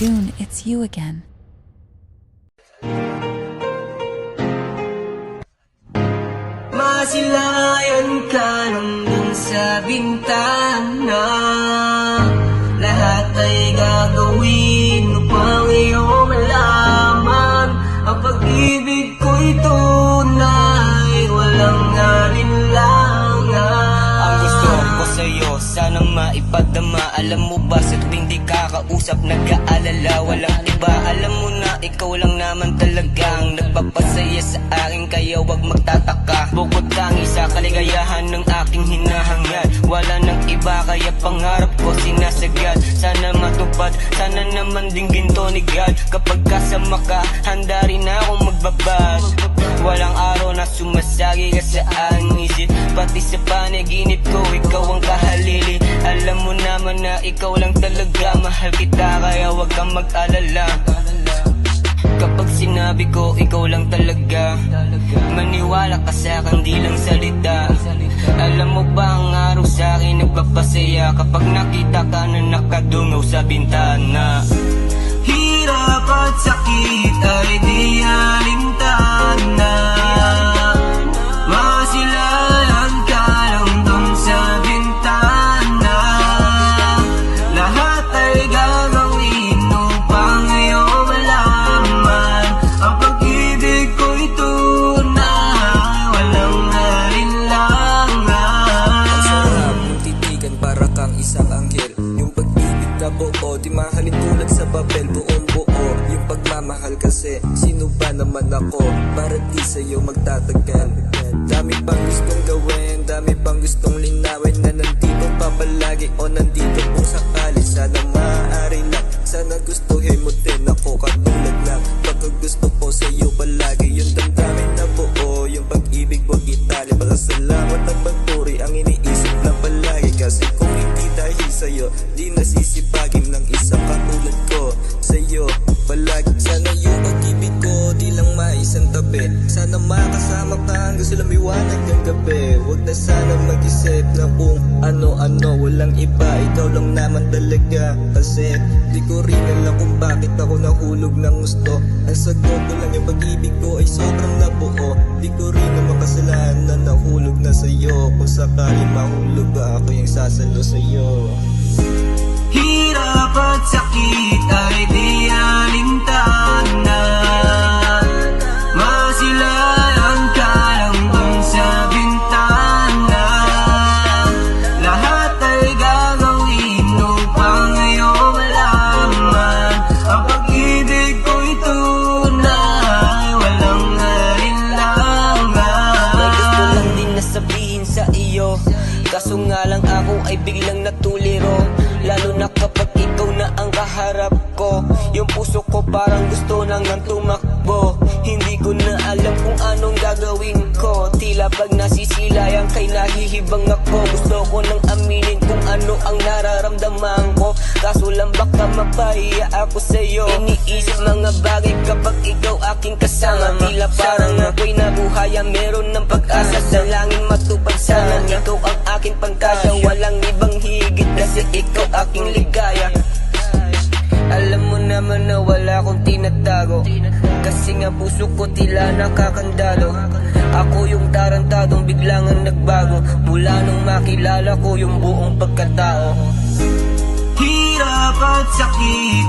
Dune, it's you again. Masilayan ka nandun sa bintana. Lahat ay gagawin upang iyong malaman ang pag-ibig ko'y tunay, walang alinlangan. Ang gusto ko sa'yo, sana maipadama. Alam mo ba sa tuwing di kakausap, nag-aalala, walang iba. Alam mo na ikaw lang naman talaga ang nagpapasaya sa akin, kaya wag magtataka. Bukod tangi sa kaligayahan ng aking hinahangad, wala nang iba, kaya pangarap ko sinasagad. Sana matupad, sana naman din ginto ni God. Kapag kasama ka, handa rin akong magbabad. Walang araw na sumasagi ka sa aking isip, pati sa panaginip ko, ikaw ang kahalili. Alam mo naman na ikaw lang talaga, mahal kita, kaya wag kang mag-alala. Kapag sinabi ko ikaw lang talaga, maniwala ka sa akin, di lang salita. Alam mo ba ang araw sa akin nagpapasaya, kapag nakita ka na nakadungaw sa bintana. Hirap at sakit ay di alintana. Masilayan ka lang dun sa bintana. Lahat ay gagawin upang iyong malaman ang pag-ibig ko'y tunay, walang alinlangan. Ang sarap ng titigan para kang isang anghel. Yung pag-ibig na buo, di mahalin tulad sa papel, buong buo. Yung pagmamahal kasi, sino ba naman ako para di sa'yo magtatagal? Dami pang gustong gawin, dami pang gustong linawin, na nandito pa palagi o nandito kung sakali. Sana maaari lang, sana gustuhin mo din ako katulad lang pagka gusto ko sa'yo palagi. Yung damdamin na buo, yung pag-ibig wag itali. Pasasalamat at pagpuri ang iniisip lang palagi, kasi kung hindi dahil sa'yo, di nasisipagin ng isang katulad ko sa'yo palagi. Sana yung pag-ibig ko di lang maisang tabi, sana makasama ka hanggang sa lumiwanag ng gabi. Huwag na sana mag-isip na kung ano-ano, walang iba, ikaw lang naman talaga. Kasi di ko rin alam kung bakit ako nahulog ng gusto. Ang sagot ko lang, yung pag-ibig ko ay sobrang nabuo. Di ko rin naman kasalanan na nahulog na sa'yo. Kung sakali mahulog ako yung sasalo sa'yo. Hirap at sakit ay di alintana. Masilayan ka lang dun sa bintana. Lahat ay gagawin upang iyong malaman ang pag-ibig ko'y tunay, walang alinlangan. May gusto lang din na sabihin sa iyo, kaso nga lang ako ay biglang natuliro. Lalo na kapag ikaw na ang kaharap ko, yung puso ko parang gusto nang tumakbo. Hindi ko na alam kung anong gagawin ko, tila pag nasisilayan kay nahihibang ako. Gusto ko nang aminin kung ano ang nararamdaman ko, kaso lang baka mapahiya ako sa'yo. Iniisip mga bagay kapag ikaw aking kasama, tila parang ako'y nabuhaya, meron ng pag-asa. Dalangin matupad sana, ikaw ang aking pangkasya, walang ibang higit kasi ikaw aking ligaya. Alam mo naman na wala akong tinatago, kasi nga puso ko tila nakakandalo. Ako yung tarantadong biglang ang nagbago, mula nung makilala ko yung buong pagkatao. Hirap at sakit